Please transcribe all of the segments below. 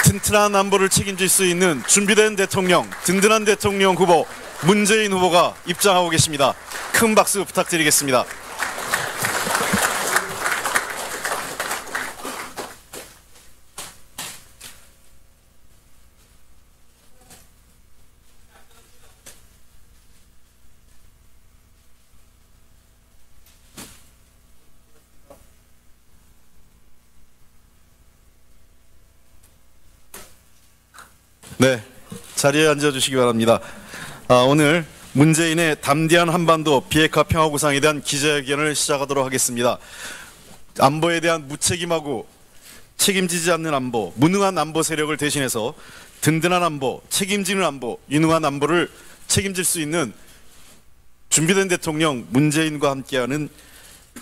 튼튼한 안보를 책임질 수 있는 준비된 대통령, 든든한 대통령 후보 문재인 후보가 입장하고 계십니다. 큰 박수 부탁드리겠습니다. 네, 자리에 앉아주시기 바랍니다. 오늘 문재인의 담대한 한반도 비핵화 평화 구상에 대한 기자회견을 시작하도록 하겠습니다. 안보에 대한 무책임하고 책임지지 않는 안보, 무능한 안보 세력을 대신해서 든든한 안보, 책임지는 안보, 유능한 안보를 책임질 수 있는 준비된 대통령 문재인과 함께하는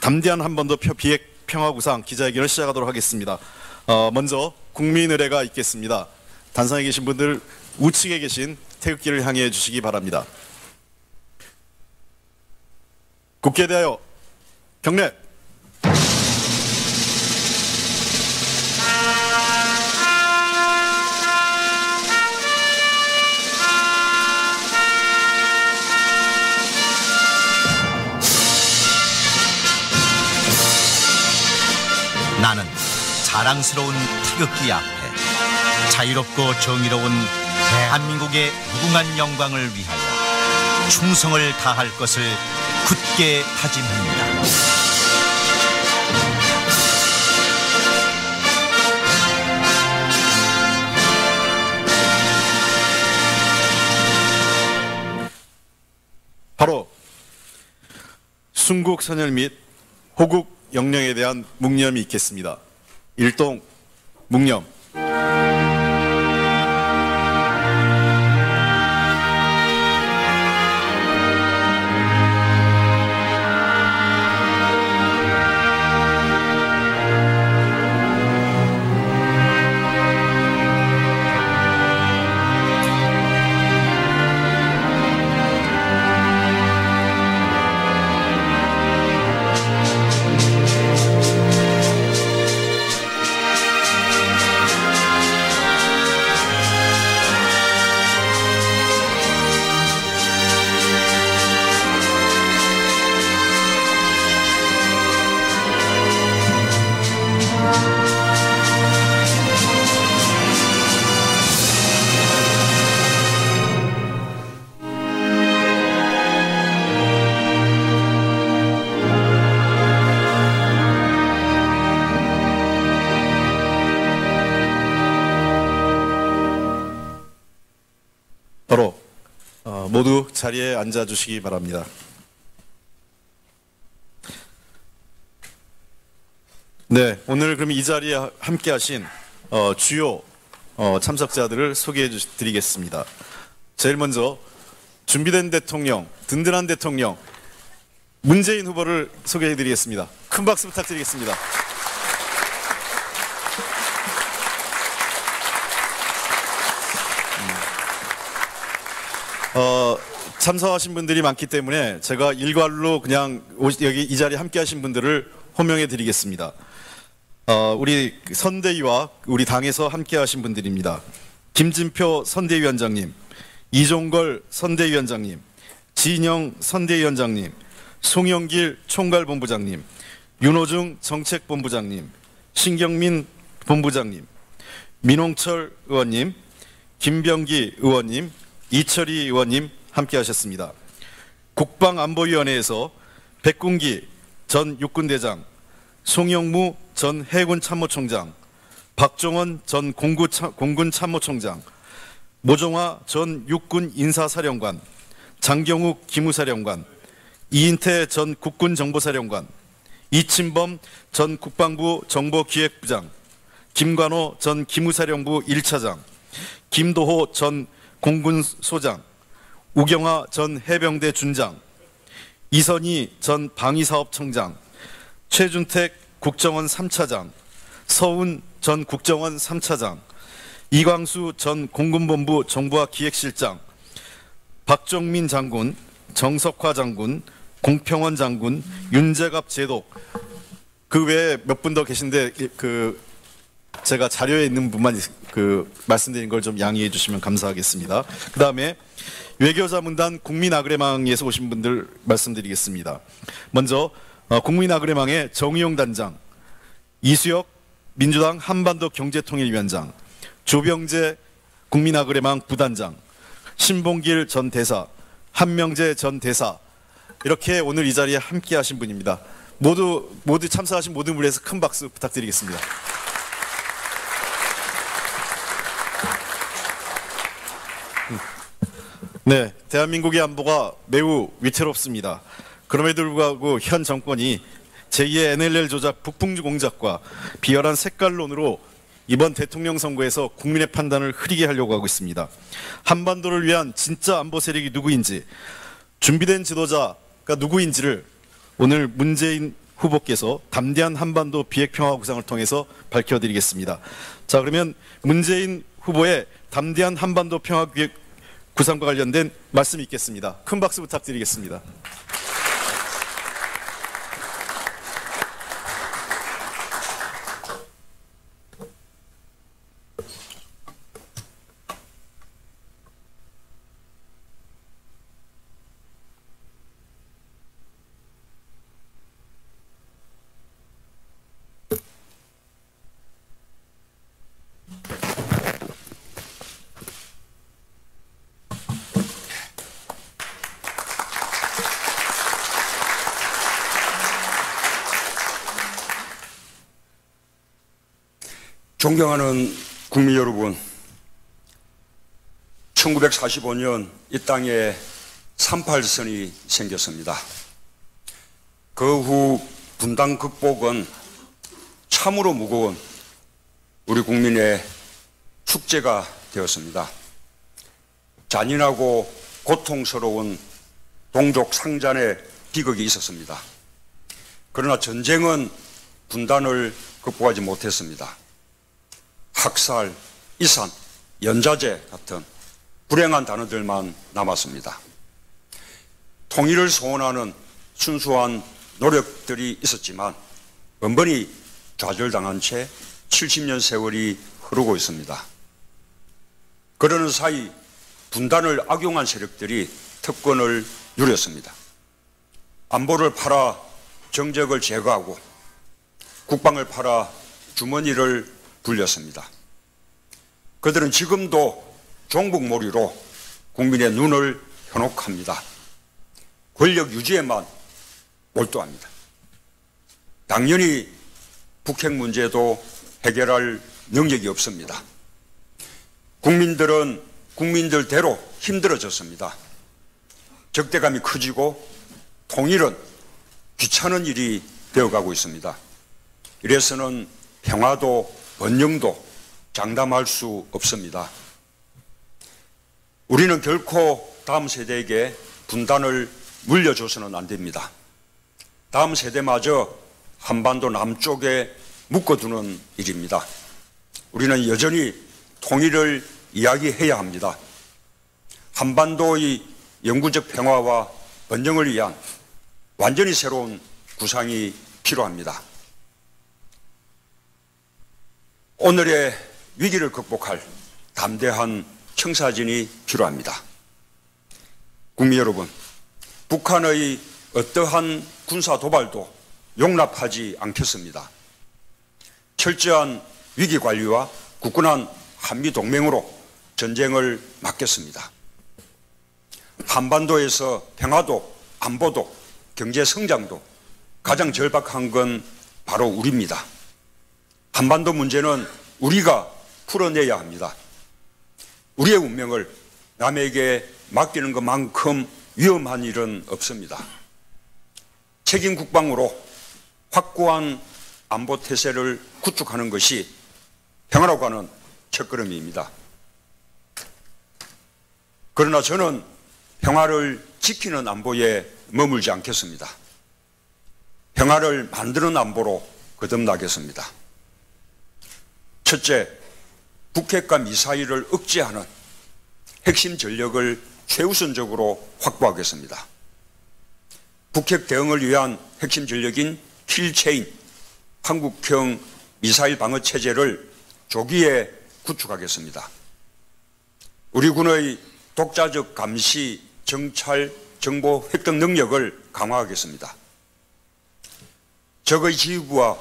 담대한 한반도 비핵 평화 구상 기자회견을 시작하도록 하겠습니다. 먼저 국민 의례가 있겠습니다. 단상에 계신 분들 우측에 계신 태극기를 향해 주시기 바랍니다. 국회에 대하여 경례. 나는 자랑스러운 태극기 앞에 자유롭고 정의로운 대한민국의 무궁한 영광을 위하여 충성을 다할 것을 굳게 다짐합니다. 바로 순국 선열 및 호국 영령에 대한 묵념이 있겠습니다. 일동 묵념. 바로 모두 자리에 앉아주시기 바랍니다. 네, 오늘 그럼 이 자리에 함께 하신 주요 참석자들을 소개해 드리겠습니다. 제일 먼저 준비된 대통령, 든든한 대통령 문재인 후보를 소개해 드리겠습니다. 큰 박수 부탁드리겠습니다. 참석하신 분들이 많기 때문에 제가 일괄로 그냥 여기 이 자리에 함께 하신 분들을 호명해 드리겠습니다. 우리 선대위와 우리 당에서 함께 하신 분들입니다. 김진표 선대위원장님, 이종걸 선대위원장님, 진영 선대위원장님, 송영길 총괄본부장님, 윤호중 정책본부장님, 신경민 본부장님, 민홍철 의원님, 김병기 의원님, 이철희 의원님 함께 하셨습니다. 국방안보위원회에서 백군기 전 육군대장, 송영무 전 해군참모총장, 박종원 전 공군참모총장, 모종화 전 육군인사사령관, 장경욱 기무사령관, 이인태 전 국군정보사령관, 이친범 전 국방부 정보기획부장, 김관호 전 기무사령부 1차장, 김도호 전 공군소장, 우경화 전 해병대 준장, 이선희 전 방위사업청장, 최준택 국정원 3차장, 서훈 전 국정원 3차장, 이광수 전 공군본부 정보화 기획실장, 박정민 장군, 정석화 장군, 공평원 장군, 윤재갑 제독, 그 외에 몇 분 더 계신데 제가 자료에 있는 부분만 말씀드린 걸 좀 양해해 주시면 감사하겠습니다. 그 다음에 외교자문단 국민아그레망에서 오신 분들 말씀드리겠습니다. 먼저 국민아그레망의 정의용 단장, 이수혁 민주당 한반도 경제통일위원장, 조병재 국민아그레망 부단장, 신봉길 전 대사, 한명재 전 대사, 이렇게 오늘 이 자리에 함께 하신 분입니다. 모두 참석하신 모든 분에서 큰 박수 부탁드리겠습니다. 네, 대한민국의 안보가 매우 위태롭습니다. 그럼에도 불구하고 현 정권이 제2의 NLL 조작 북풍주 공작과 비열한 색깔론으로 이번 대통령 선거에서 국민의 판단을 흐리게 하려고 하고 있습니다. 한반도를 위한 진짜 안보 세력이 누구인지, 준비된 지도자가 누구인지를 오늘 문재인 후보께서 담대한 한반도 비핵평화 구상을 통해서 밝혀드리겠습니다. 자, 그러면 문재인 후보의 담대한 한반도 평화 구상과 관련된 말씀이 있겠습니다. 큰 박수 부탁드리겠습니다. 존경하는 국민 여러분, 1945년 이 땅에 38선이 생겼습니다. 그 후 분단 극복은 참으로 무거운 우리 국민의 숙제가 되었습니다. 잔인하고 고통스러운 동족 상잔의 비극이 있었습니다. 그러나 전쟁은 분단을 극복하지 못했습니다. 학살, 이산, 연좌제 같은 불행한 단어들만 남았습니다. 통일을 소원하는 순수한 노력들이 있었지만 번번이 좌절당한 채 70년 세월이 흐르고 있습니다. 그러는 사이 분단을 악용한 세력들이 특권을 누렸습니다. 안보를 팔아 정적을 제거하고 국방을 팔아 주머니를 불렸습니다. 그들은 지금도 종북몰이로 국민의 눈을 현혹합니다. 권력 유지에만 몰두합니다. 당연히 북핵 문제도 해결할 능력이 없습니다. 국민들은 국민들대로 힘들어졌습니다. 적대감이 커지고 통일은 귀찮은 일이 되어가고 있습니다. 이래서는 평화도 번영도 장담할 수 없습니다. 우리는 결코 다음 세대에게 분단을 물려줘서는 안 됩니다. 다음 세대마저 한반도 남쪽에 묶어두는 일입니다. 우리는 여전히 통일을 이야기해야 합니다. 한반도의 영구적 평화와 번영을 위한 완전히 새로운 구상이 필요합니다. 오늘의 위기를 극복할 담대한 청사진이 필요합니다. 국민 여러분, 북한의 어떠한 군사 도발도 용납하지 않겠습니다. 철저한 위기 관리와 굳건한 한미 동맹으로 전쟁을 막겠습니다. 한반도에서 평화도 안보도 경제 성장도 가장 절박한 건 바로 우리입니다. 한반도 문제는 우리가 풀어내야 합니다. 우리의 운명을 남에게 맡기는 것만큼 위험한 일은 없습니다. 책임 국방으로 확고한 안보 태세를 구축하는 것이 평화로 가는 첫걸음입니다. 그러나 저는 평화를 지키는 안보에 머물지 않겠습니다. 평화를 만드는 안보로 거듭나겠습니다. 첫째, 북핵과 미사일을 억제하는 핵심 전력을 최우선적으로 확보하겠습니다. 북핵 대응을 위한 핵심 전력인 킬체인, 한국형 미사일 방어 체제를 조기에 구축하겠습니다. 우리 군의 독자적 감시, 정찰, 정보 획득 능력을 강화하겠습니다. 적의 지휘부와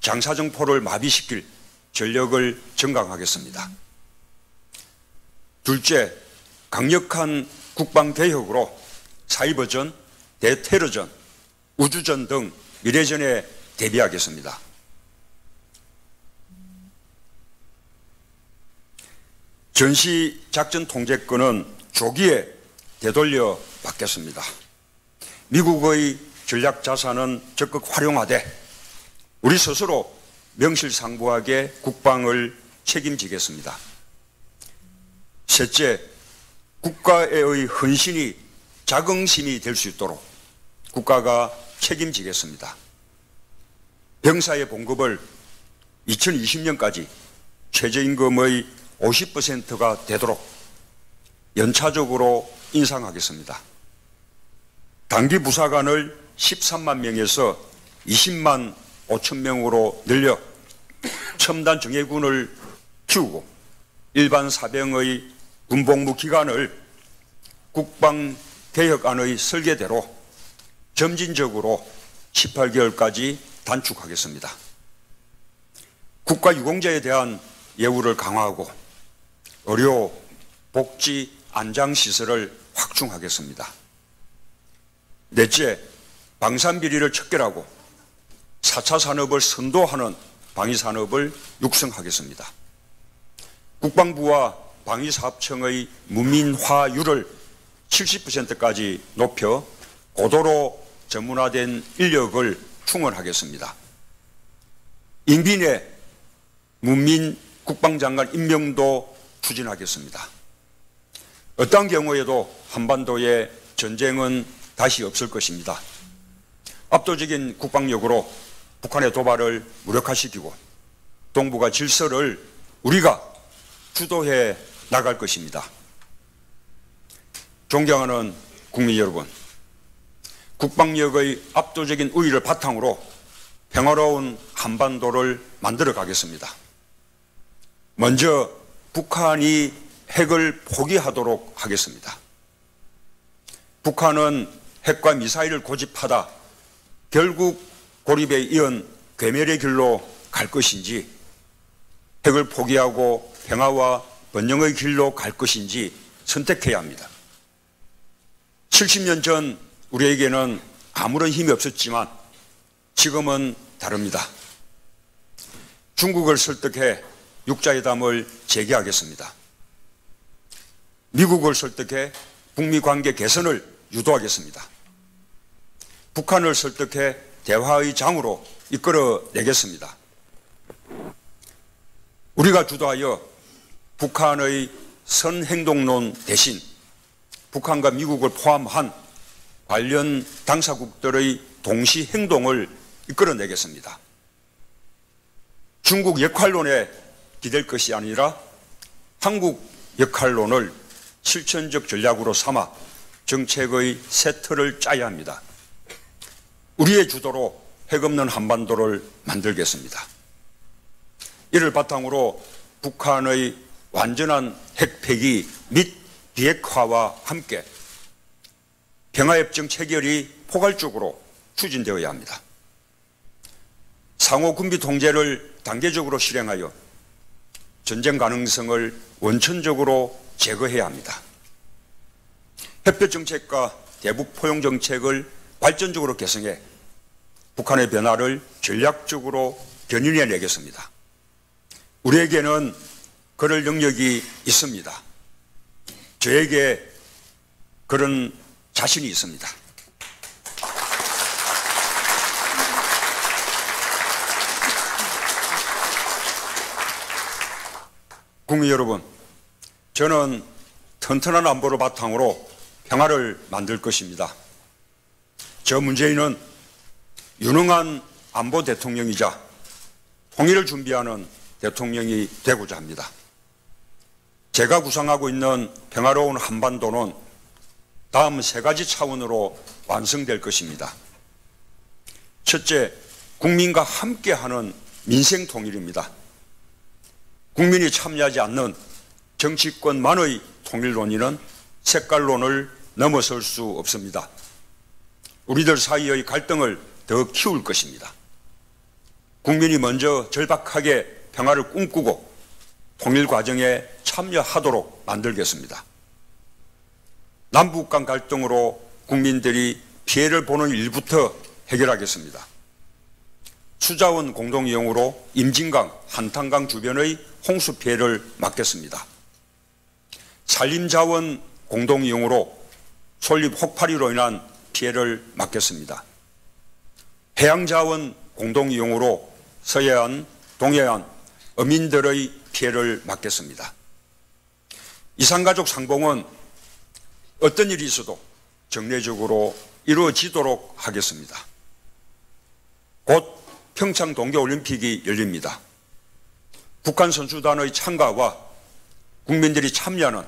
장사정포를 마비시킬 전력을 증강하겠습니다. 둘째, 강력한 국방개혁으로 사이버전, 대테러전, 우주전 등 미래전에 대비하겠습니다. 전시작전 통제권은 조기에 되돌려 받겠습니다. 미국의 전략자산은 적극 활용하되 우리 스스로 명실상부하게 국방을 책임지겠습니다. 셋째, 국가의 헌신이 자긍심이 될 수 있도록 국가가 책임지겠습니다. 병사의 봉급을 2020년까지 최저임금의 50%가 되도록 연차적으로 인상하겠습니다. 단기 부사관을 13만 명에서 20만 5천 명으로 늘려 첨단 정예군을 키우고 일반 사병의 군복무 기간을 국방개혁안의 설계대로 점진적으로 18개월까지 단축하겠습니다. 국가유공자에 대한 예우를 강화하고 의료, 복지, 안장시설을 확충하겠습니다. 넷째, 방산비리를 척결하고 4차 산업을 선도하는 방위산업을 육성하겠습니다. 국방부와 방위사업청의 문민화율을 70%까지 높여 고도로 전문화된 인력을 충원하겠습니다. 임기 내 문민 국방장관 임명도 추진하겠습니다. 어떤 경우에도 한반도에 전쟁은 다시 없을 것입니다. 압도적인 국방력으로 북한의 도발을 무력화시키고 동북아 질서를 우리가 주도해 나갈 것입니다. 존경하는 국민 여러분, 국방력의 압도적인 우위를 바탕으로 평화로운 한반도를 만들어 가겠습니다. 먼저 북한이 핵을 포기하도록 하겠습니다. 북한은 핵과 미사일을 고집하다 결국 고립에 이은 괴멸의 길로 갈 것인지 핵을 포기하고 평화와 번영의 길로 갈 것인지 선택해야 합니다. 70년 전 우리에게는 아무런 힘이 없었지만 지금은 다릅니다. 중국을 설득해 육자회담을 재개하겠습니다. 미국을 설득해 북미 관계 개선을 유도하겠습니다. 북한을 설득해 대화의 장으로 이끌어내겠습니다. 우리가 주도하여 북한의 선행동론 대신 북한과 미국을 포함한 관련 당사국들의 동시 행동을 이끌어내겠습니다. 중국 역할론에 기댈 것이 아니라 한국 역할론을 실천적 전략으로 삼아 정책의 새 틀을 짜야 합니다. 우리의 주도로 핵 없는 한반도를 만들겠습니다. 이를 바탕으로 북한의 완전한 핵 폐기 및 비핵화와 함께 평화협정 체결이 포괄적으로 추진되어야 합니다. 상호 군비 통제를 단계적으로 실행하여 전쟁 가능성을 원천적으로 제거해야 합니다. 협력 정책과 대북 포용 정책을 발전적으로 개성해 북한의 변화를 전략적으로 견인해 내겠습니다. 우리에게는 그럴 능력이 있습니다. 저에게 그런 자신이 있습니다. 국민 여러분, 저는 튼튼한 안보를 바탕으로 평화를 만들 것입니다. 저 문재인은 유능한 안보 대통령이자 통일을 준비하는 대통령이 되고자 합니다. 제가 구상하고 있는 평화로운 한반도는 다음 세 가지 차원으로 완성될 것입니다. 첫째, 국민과 함께하는 민생 통일입니다. 국민이 참여하지 않는 정치권만의 통일 논의는 색깔론을 넘어설 수 없습니다. 우리들 사이의 갈등을 더 키울 것입니다. 국민이 먼저 절박하게 평화를 꿈꾸고 통일 과정에 참여하도록 만들겠습니다. 남북 간 갈등으로 국민들이 피해를 보는 일부터 해결하겠습니다. 수자원 공동이용으로 임진강, 한탄강 주변의 홍수 피해를 막겠습니다. 산림자원 공동이용으로 솔잎 혹파리로 인한 피해를 막겠습니다. 해양자원 공동이용으로 서해안, 동해안, 어민들의 피해를 막겠습니다. 이산가족 상봉은 어떤 일이 있어도 정례적으로 이루어지도록 하겠습니다. 곧 평창 동계올림픽이 열립니다. 북한 선수단의 참가와 국민들이 참여하는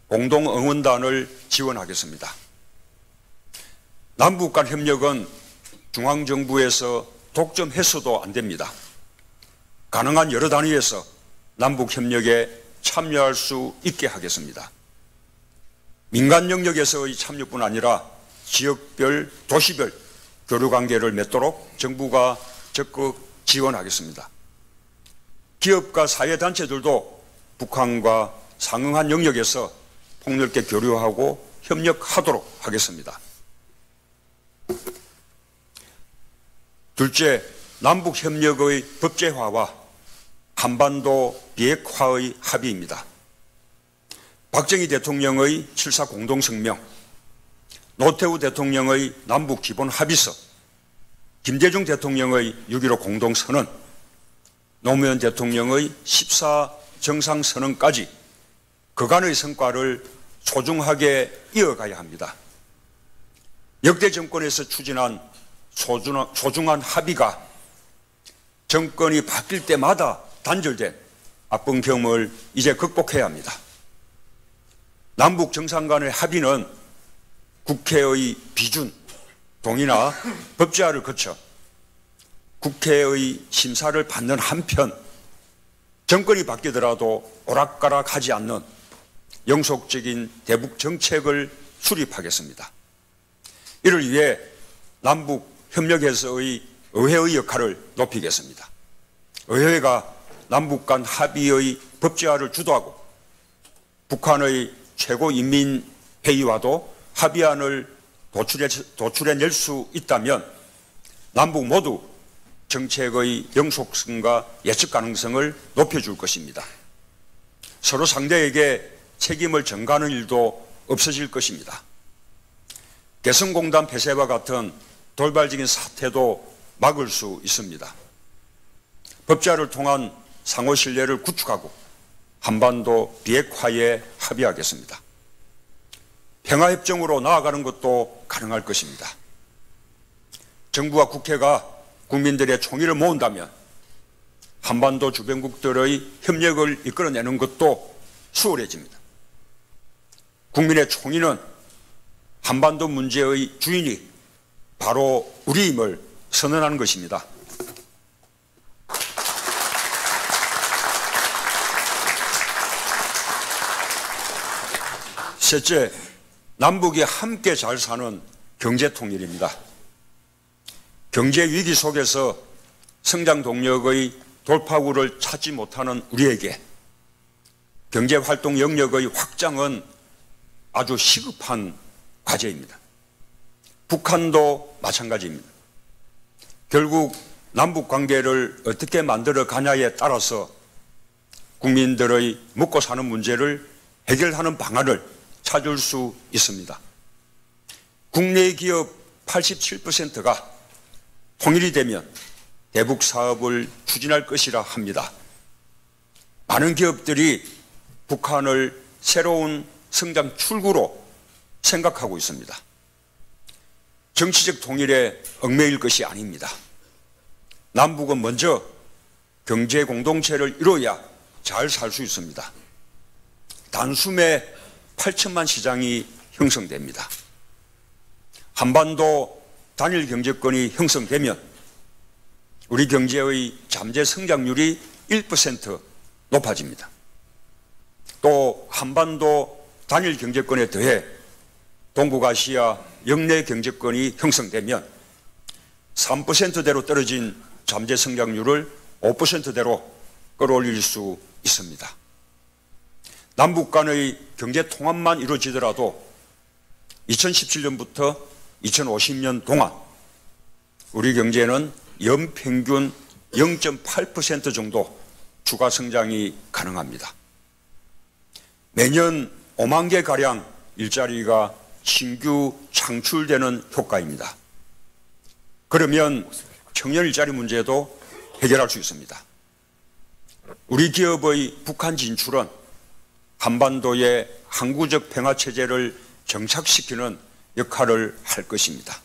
공동응원단을 지원하겠습니다. 남북 간 협력은 중앙정부에서 독점해서도 안 됩니다. 가능한 여러 단위에서 남북 협력에 참여할 수 있게 하겠습니다. 민간 영역에서의 참여뿐 아니라 지역별, 도시별 교류관계를 맺도록 정부가 적극 지원하겠습니다. 기업과 사회단체들도 북한과 상응한 영역에서 폭넓게 교류하고 협력하도록 하겠습니다. 둘째, 남북협력의 법제화와 한반도 비핵화의 합의입니다. 박정희 대통령의 7.4 공동성명, 노태우 대통령의 남북기본합의서, 김대중 대통령의 6.15 공동선언, 노무현 대통령의 14 정상선언까지 그간의 성과를 소중하게 이어가야 합니다. 역대 정권에서 추진한 소중한 합의가 정권이 바뀔 때마다 단절된 아픈 경험을 이제 극복해야 합니다. 남북 정상 간의 합의는 국회의 비준, 동의나 법제화를 거쳐 국회의 심사를 받는 한편 정권이 바뀌더라도 오락가락하지 않는 영속적인 대북 정책을 수립하겠습니다. 이를 위해 남북 협력에서의 의회의 역할을 높이겠습니다. 의회가 남북 간 합의의 법제화를 주도하고 북한의 최고인민회의와도 합의안을 도출해낼 수 있다면 남북 모두 정책의 영속성과 예측 가능성을 높여줄 것입니다. 서로 상대에게 책임을 전가하는 일도 없어질 것입니다. 개성공단 폐쇄와 같은 돌발적인 사태도 막을 수 있습니다. 법제화를 통한 상호 신뢰를 구축하고 한반도 비핵화에 합의하겠습니다. 평화협정으로 나아가는 것도 가능할 것입니다. 정부와 국회가 국민들의 총의를 모은다면 한반도 주변국들의 협력을 이끌어내는 것도 수월해집니다. 국민의 총의는 한반도 문제의 주인이 바로 우리임을 선언하는 것입니다. 셋째, 남북이 함께 잘 사는 경제통일입니다. 경제위기 속에서 성장 동력의 돌파구를 찾지 못하는 우리에게 경제활동 영역의 확장은 아주 시급한 과제입니다. 북한도 마찬가지입니다. 결국 남북관계를 어떻게 만들어 가냐에 따라서 국민들의 먹고 사는 문제를 해결하는 방안을 찾을 수 있습니다. 국내 기업 87%가 통일이 되면 대북 사업을 추진할 것이라 합니다. 많은 기업들이 북한을 새로운 성장 출구로 생각하고 있습니다. 정치적 통일에 얽매일 것이 아닙니다. 남북은 먼저 경제 공동체를 이뤄야 잘 살 수 있습니다. 단숨에 8천만 시장이 형성됩니다. 한반도 단일 경제권이 형성되면 우리 경제의 잠재 성장률이 1% 높아집니다. 또 한반도 단일 경제권에 더해 동북아시아 영내 경제권이 형성되면 3%대로 떨어진 잠재 성장률을 5%대로 끌어올릴 수 있습니다. 남북 간의 경제 통합만 이루어지더라도 2017년부터 2050년 동안 우리 경제는 연평균 0.8% 정도 추가 성장이 가능합니다. 매년 5만 개가량 일자리가 신규 창출되는 효과입니다. 그러면 청년 일자리 문제도 해결할 수 있습니다. 우리 기업의 북한 진출은 한반도의 항구적 평화체제를 정착시키는 역할을 할 것입니다.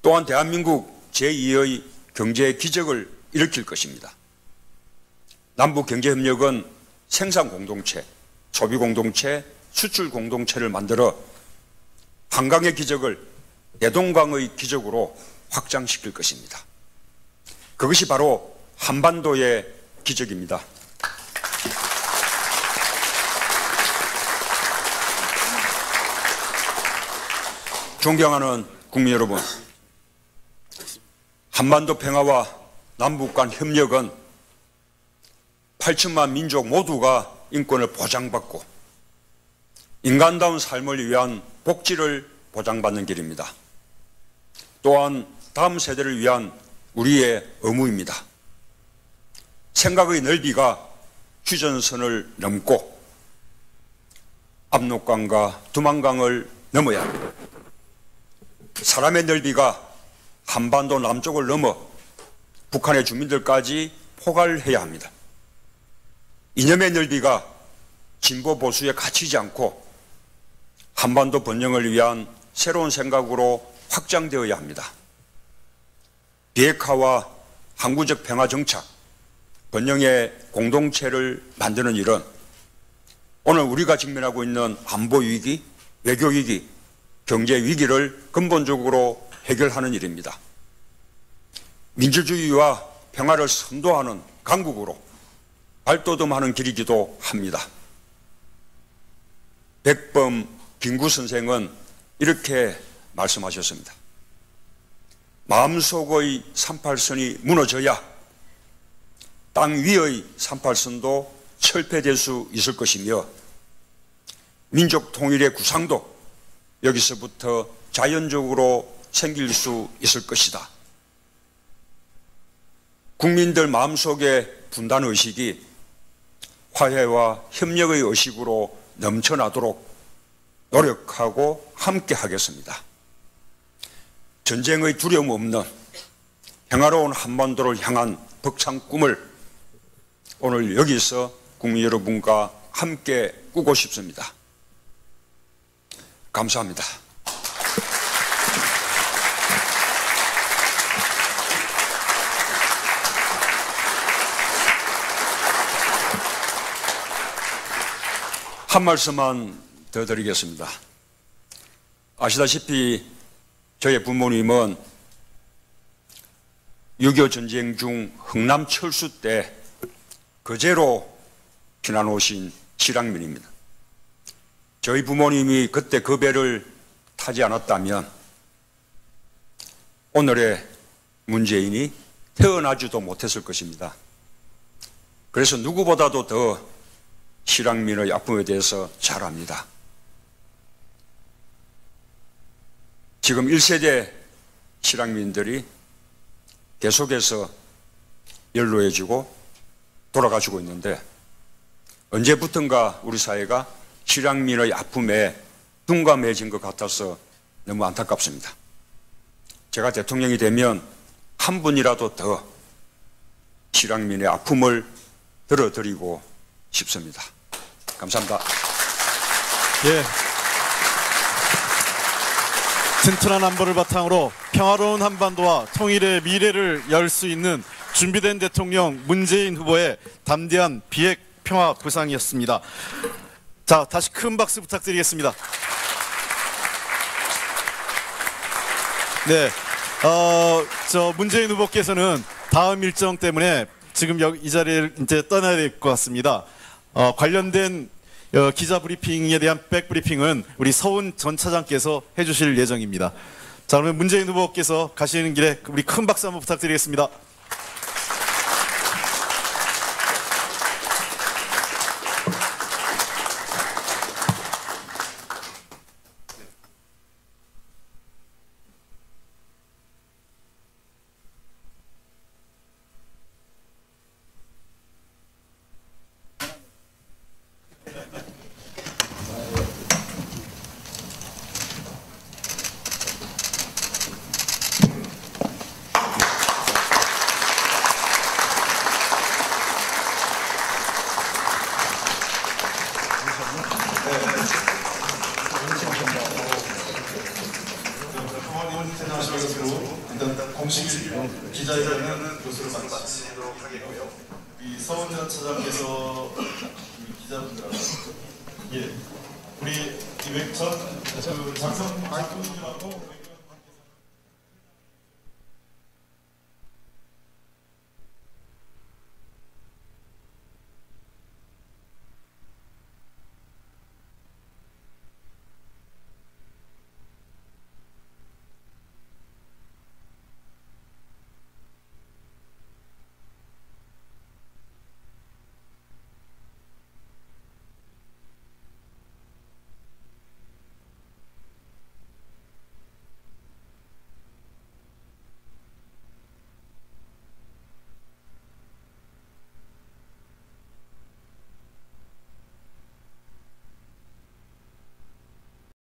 또한 대한민국 제2의 경제 기적을 일으킬 것입니다. 남북경제협력은 생산공동체, 소비공동체, 수출공동체를 만들어 한강의 기적을 대동강의 기적으로 확장시킬 것입니다. 그것이 바로 한반도의 기적입니다. 존경하는 국민 여러분, 한반도 평화와 남북 간 협력은 8천만 민족 모두가 인권을 보장받고 인간다운 삶을 위한 복지를 보장받는 길입니다. 또한 다음 세대를 위한 우리의 의무입니다. 생각의 넓이가 휴전선을 넘고 압록강과 두만강을 넘어야 합니다. 사람의 넓이가 한반도 남쪽을 넘어 북한의 주민들까지 포괄해야 합니다. 이념의 넓이가 진보 보수에 갇히지 않고 한반도 번영을 위한 새로운 생각으로 확장되어야 합니다. 비핵화와 항구적 평화 정착, 번영의 공동체를 만드는 일은 오늘 우리가 직면하고 있는 안보 위기, 외교 위기, 경제 위기를 근본적으로 해결하는 일입니다. 민주주의와 평화를 선도하는 강국으로 발돋움하는 길이기도 합니다. 백범 김구 선생은 이렇게 말씀하셨습니다. 마음속의 38선이 무너져야 땅 위의 38선도 철폐될 수 있을 것이며 민족 통일의 구상도 여기서부터 자연적으로 생길 수 있을 것이다. 국민들 마음속의 분단의식이 화해와 협력의 의식으로 넘쳐나도록 노력하고 함께 하겠습니다. 전쟁의 두려움 없는 평화로운 한반도를 향한 벅찬 꿈을 오늘 여기서 국민 여러분과 함께 꾸고 싶습니다. 감사합니다. 한 말씀만 더 드리겠습니다. 아시다시피 저의 부모님은 6.25 전쟁 중 흥남 철수 때 거제로 피난 오신 실향민입니다. 저희 부모님이 그때 그 배를 타지 않았다면 오늘의 문재인이 태어나지도 못했을 것입니다. 그래서 누구보다도 더 실향민의 아픔에 대해서 잘 압니다. 지금 1세대 실향민들이 계속해서 연로해지고 돌아가시고 있는데 언제부턴가 우리 사회가 실향민의 아픔에 둔감해진 것 같아서 너무 안타깝습니다. 제가 대통령이 되면 한 분이라도 더 실향민의 아픔을 들어드리고 싶습니다. 감사합니다. 예. 튼튼한 안보를 바탕으로 평화로운 한반도와 통일의 미래를 열 수 있는 준비된 대통령 문재인 후보의 담대한 비핵 평화 부상이었습니다. 자, 다시 큰 박수 부탁드리겠습니다. 네, 문재인 후보께서는 다음 일정 때문에 지금 이 자리를 이제 떠나야 될 것 같습니다. 관련된 기자 브리핑에 대한 백 브리핑은 우리 서훈 전 차장께서 해주실 예정입니다. 자, 그러면 문재인 후보께서 가시는 길에 우리 큰 박수 한번 부탁드리겠습니다. 일단 공식적으로 기자회견은 이것으로 마치도록 하겠고요. 이 서훈 전 차장께서 기자분들하고 우리 전 장성준하고